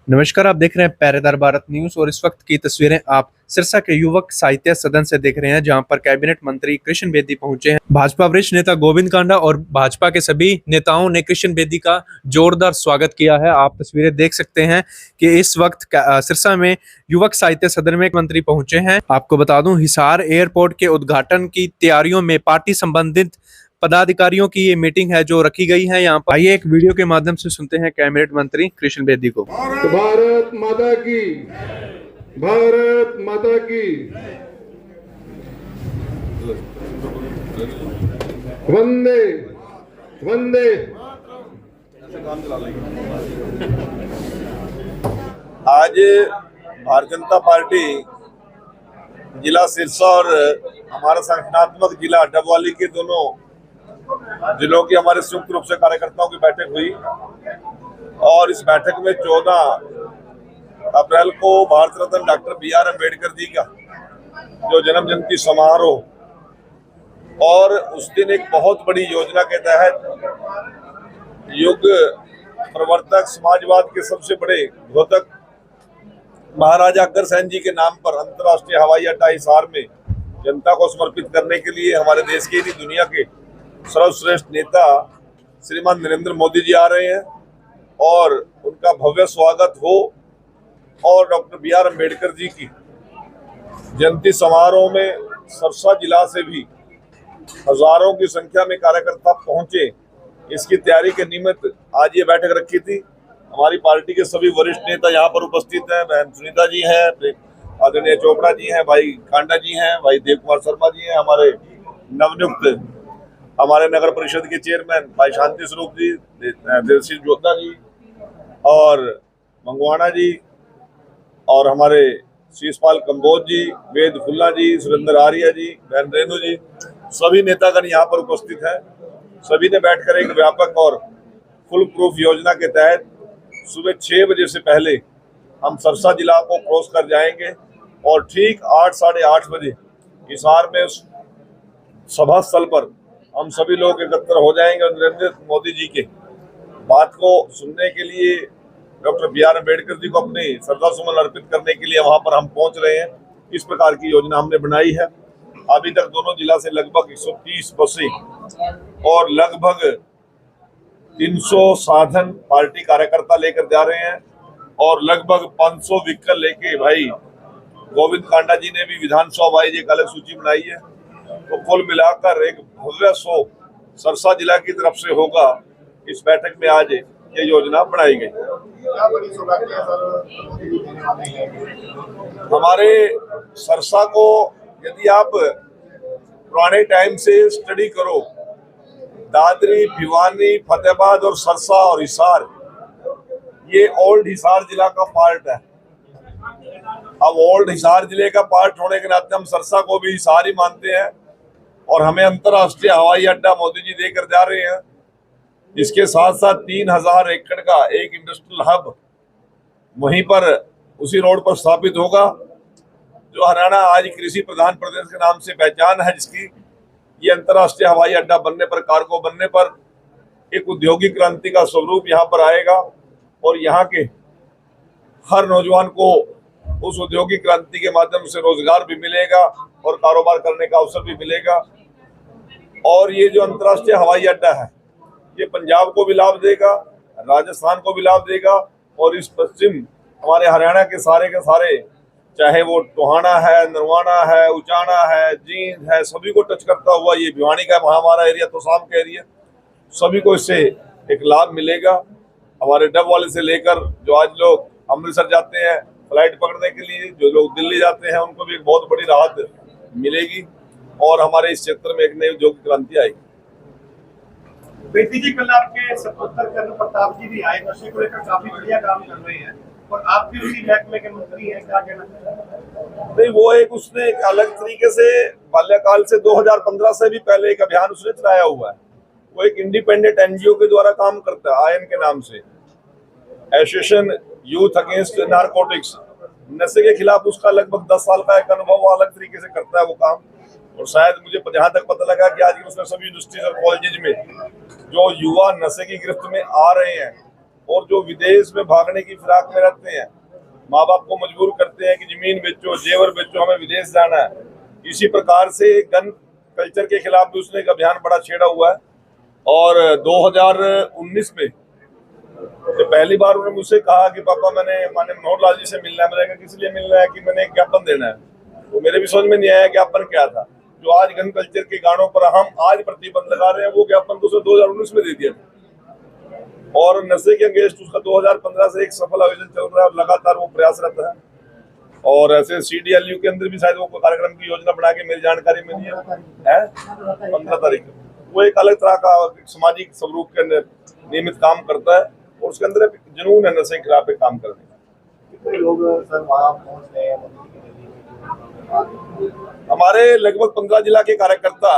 नमस्कार, आप देख रहे हैं पहरेदार भारत न्यूज और इस वक्त की तस्वीरें आप सिरसा के युवक साहित्य सदन से देख रहे हैं, जहां पर कैबिनेट मंत्री कृष्ण बेदी पहुंचे हैं। भाजपा वरिष्ठ नेता गोविंद कांडा और भाजपा के सभी नेताओं ने कृष्ण बेदी का जोरदार स्वागत किया है। आप तस्वीरें देख सकते हैं कि इस वक्त सिरसा में युवक साहित्य सदन में मंत्री पहुंचे हैं। आपको बता दूं, हिसार एयरपोर्ट के उद्घाटन की तैयारियों में पार्टी संबंधित पदाधिकारियों की ये मीटिंग है जो रखी गई है। यहाँ पर आइए एक वीडियो के माध्यम से सुनते हैं कैबिनेट मंत्री कृष्ण बेदी को। भारत माता की, भारत माता की, वंदे वंदे। आज भारतीय जनता पार्टी जिला सिरसा और हमारा संगठनात्मक जिला डबवाली के दोनों जिलों की हमारे संयुक्त रूप से कार्यकर्ताओं की बैठक हुई और इस बैठक में 14 अप्रैल को भारत रत्न डॉक्टर BR अम्बेडकर जी का जो जन्म जयंती समारोह और उस दिन एक बहुत बड़ी योजना के तहत युग प्रवर्तक समाजवाद के सबसे बड़े घोतक महाराजा अग्रसेन जी के नाम पर अंतर्राष्ट्रीय हवाई अड्डा हिसार में जनता को समर्पित करने के लिए हमारे देश के नहीं दुनिया के सर्वश्रेष्ठ नेता श्रीमान नरेंद्र मोदी जी आ रहे हैं और उनका भव्य स्वागत हो और डॉक्टर BR अम्बेडकर जी की जयंती समारोह में सिरसा जिला से भी हजारों की संख्या में कार्यकर्ता पहुंचे। इसकी तैयारी के निमित्त आज ये बैठक रखी थी। हमारी पार्टी के सभी वरिष्ठ नेता यहाँ पर उपस्थित हैं। बहन सुनीता जी हैं, आदरणीय चोपड़ा जी हैं, भाई कांडा जी हैं, भाई देव कुमार शर्मा जी हैं, हमारे नवनियुक्त हमारे नगर परिषद के चेयरमैन भाई शांति स्वरूप जी, देवशील जोधा जी और मंगवाना जी और हमारे शीशपाल कंबोज जी, वेद फुल्ला जी, सुरेंद्र आर्या जी, बहन रेणु जी, सभी नेतागण यहाँ पर उपस्थित हैं। सभी ने बैठकर एक व्यापक और फुल प्रूफ योजना के तहत सुबह 6 बजे से पहले हम सिरसा जिला को क्रॉस कर जाएंगे और ठीक 8 साढ़े 8 बजे हिसार में सभा स्थल पर हम सभी लोग एकत्र हो जाएंगे और नरेंद्र मोदी जी के बात को सुनने के लिए डॉक्टर BR अम्बेडकर जी को अपनी श्रद्धा सुमन अर्पित करने के लिए वहां पर हम पहुंच रहे हैं। इस प्रकार की योजना हमने बनाई है। अभी तक दोनों जिला से लगभग 130 बसें और लगभग 300 साधन पार्टी कार्यकर्ता लेकर जा रहे हैं और लगभग 500 व्हीकल लेके भाई गोविंद कांडा जी ने भी विधानसभा वाइज एक अलग सूची बनाई है। तो कुल मिलाकर एक भव्य शो सिरसा जिला की तरफ से होगा। इस बैठक में आज ये योजना बनाई गई। हमारे सिरसा को यदि आप पुराने टाइम से स्टडी करो, दादरी, भिवानी, फतेहाबाद और सिरसा और हिसार, ये ओल्ड हिसार जिला का पार्ट है। अब ओल्ड हिसार जिले का पार्ट होने के नाते हम सिरसा को भी हिसार ही मानते हैं और हमें अंतर्राष्ट्रीय हवाई अड्डा मोदी जी देकर जा रहे हैं। इसके साथ साथ 3000 एकड़ का एक इंडस्ट्रियल हब वहीं पर उसी रोड पर स्थापित होगा। जो हरियाणा आज कृषि प्रधान प्रदेश के नाम से पहचान है, जिसकी ये अंतर्राष्ट्रीय हवाई अड्डा बनने पर, कार्गो बनने पर एक औद्योगिक क्रांति का स्वरूप यहाँ पर आएगा और यहाँ के हर नौजवान को उस औद्योगिक क्रांति के माध्यम से रोजगार भी मिलेगा और कारोबार करने का अवसर भी मिलेगा। और ये जो अंतर्राष्ट्रीय हवाई अड्डा है, ये पंजाब को भी लाभ देगा, राजस्थान को भी लाभ देगा और इस पश्चिम हमारे हरियाणा के सारे, चाहे वो टोहाना है, नरवाना है, उचाना है, जींद है, सभी को टच करता हुआ ये भिवानी का हमारा एरिया, तोशाम का एरिया, सभी को इससे एक लाभ मिलेगा। हमारे डबवाली से लेकर जो आज लोग अमृतसर जाते हैं फ्लाइट पकड़ने के लिए, जो लोग दिल्ली जाते हैं, उनको भी एक बहुत बड़ी राहत मिलेगी और हमारे इस क्षेत्र में एक नई औद्योगिक क्रांति आएगी। बेटी जी, कल आपके सपुत्र कर्नल प्रताप जी भी आए, नशे को लेकर काफी बढ़िया काम कर रहे हैं और आप भी उसी महकमे के मंत्री हैं, क्या कहना चाहते हैं? नहीं, वो एक उसने एक अलग तरीके से बाल्यकाल से 2015 से भी पहले एक अभियान उसने चलाया हुआ है। वो एक इंडिपेंडेंट NGO के द्वारा काम करता है, आयन के नाम से, एसोसिएशन यूथ अगेंस्ट नारकोटिक्स। नशे के खिलाफ उसका लगभग 10 साल का एक अनुभव, वो अलग तरीके से करता है वो काम। और शायद मुझे जहां तक पता लगा कि आज उसने सभी यूनिवर्सिटीज और कॉलेज में जो युवा नशे की गिरफ्त में आ रहे हैं और जो विदेश में भागने की फिराक में रहते हैं, माँ बाप को मजबूर करते हैं कि जमीन बेचो, जेवर बेचो, हमें विदेश जाना है। इसी प्रकार से गन कल्चर के खिलाफ भी उसने एक अभियान बड़ा छेड़ा हुआ है। और 2019 में तो पहली बार उन्होंने मुझसे कहा कि पापा मैंने माननीय मनोहर लाल जी से मिलना है। मैंने कहा किस लिए मिलना है? कि मैंने एक ज्ञापन देना है। तो मेरे भी समझ में नहीं आया ज्ञापन क्या था। जो आज गन कल्चर के गानों पर हम आज प्रतिबंध लगा रहे हैं, वो ज्ञापन तो 2019 में दे दिया था। और नशे के अगेंस्ट उसका 2015 से एक सफल आयोजन चल रहा है और लगातार वो प्रयासरत है। और ऐसे CDLU के अंदर भी शायद वो कार्यक्रम की योजना बना के मेरी जानकारी में नहीं है 15 तारीख को। वो एक अलग तरह का सामाजिक स्वरूप के अंदर नियमित काम करता है और उसके अंदर एक जुनून है नशे के खिलाफ एक काम करने का। कितने लोग सर वहाँ पहुँच रहे हैं? हमारे लगभग 15 जिला के कार्यकर्ता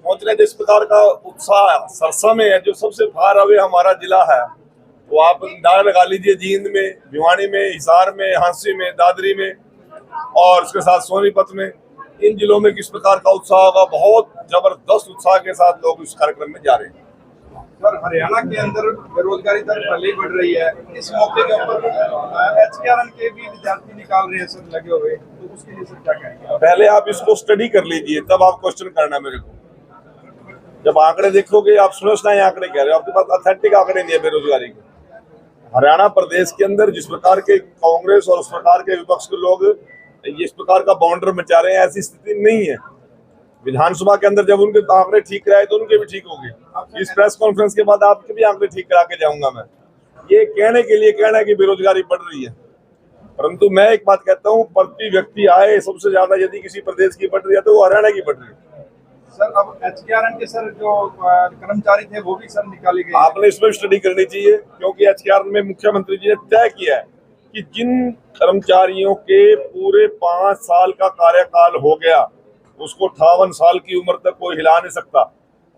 पहुंच रहे हैं। जिस प्रकार का उत्साह सरसा में है, जो सबसे फार अवे हमारा जिला है, वो आप अंदाजा लगा लीजिए। जींद में, भिवानी में, हिसार में, हांसी में, दादरी में और उसके साथ सोनीपत में, इन जिलों में किस प्रकार का उत्साह होगा। बहुत जबरदस्त उत्साह के साथ लोग इस कार्यक्रम में जा रहे हैं। सर हरियाणा के अंदर बेरोजगारी दर पहले ही बढ़ रही है, इस मौके के ऊपर HKRN के भी विद्यार्थी निकाल रहे हैं सर लगे हुए, तो उसके लिए सर क्या कहेंगे? पहले आप इसको स्टडी कर लीजिए, तब आप क्वेश्चन करना मेरे को। जब आंकड़े देखोगे आप सुनो ये आंकड़े कह रहे हो, आपके पास ऑथेंटिक आंकड़े नहीं है बेरोजगारी के। हरियाणा प्रदेश के अंदर जिस प्रकार के कांग्रेस और उस प्रकार के विपक्ष के लोग इस प्रकार का बाउंडर मचा रहे हैं, ऐसी स्थिति नहीं है। विधानसभा के अंदर जब उनके आंकड़े ठीक कराए तो उनके भी ठीक होंगे। इस प्रेस कॉन्फ्रेंस के बाद आपके भी आंकड़े ठीक करा के जाऊंगा मैं। ये कहने के लिए कहना है कि बेरोजगारी बढ़ रही है, परंतु मैं एक बात कहता हूँ, प्रति व्यक्ति आय सबसे ज्यादा यदि किसी प्रदेश की बढ़ रही है तो वो हरियाणा की बढ़ रही है। सर अब HKRN के सर जो कर्मचारी थे वो भी सर निकाले गए। आपने इसमें स्टडी करनी चाहिए, क्योंकि HKRN में मुख्यमंत्री जी ने तय किया है कि जिन कर्मचारियों के पूरे 5 साल का कार्यकाल हो गया, उसको 58 साल की उम्र तक कोई हिला नहीं सकता।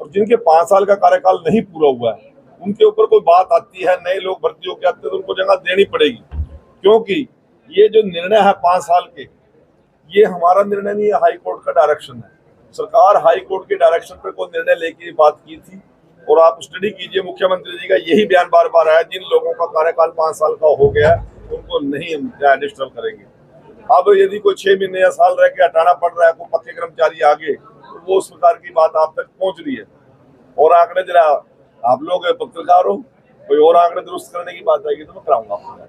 और जिनके 5 साल का कार्यकाल नहीं पूरा हुआ है, उनके ऊपर कोई बात आती है, नए लोग भर्ती होकर आते हैं, तो उनको जगह देनी पड़ेगी। क्योंकि ये जो निर्णय है 5 साल के, ये हमारा निर्णय नहीं है, हाई कोर्ट का डायरेक्शन है। सरकार हाई कोर्ट के डायरेक्शन पर कोई निर्णय लेके बात की थी। और आप स्टडी कीजिए, मुख्यमंत्री जी का यही बयान बार बार आया, जिन लोगों का कार्यकाल 5 साल का हो गया है उनको नहीं डिस्टर्ब करेंगे। अब यदि कोई 6 महीने या साल रह के हटाना पड़ रहा है, कोई पक्के कर्मचारी आगे, तो वो उस प्रकार की बात आप तक पहुंच रही है। और आंकड़े जरा आप लोग पत्रकार हो, कोई और आंकड़े दुरुस्त करने की बात आएगी तो मैं कराऊंगा आपको।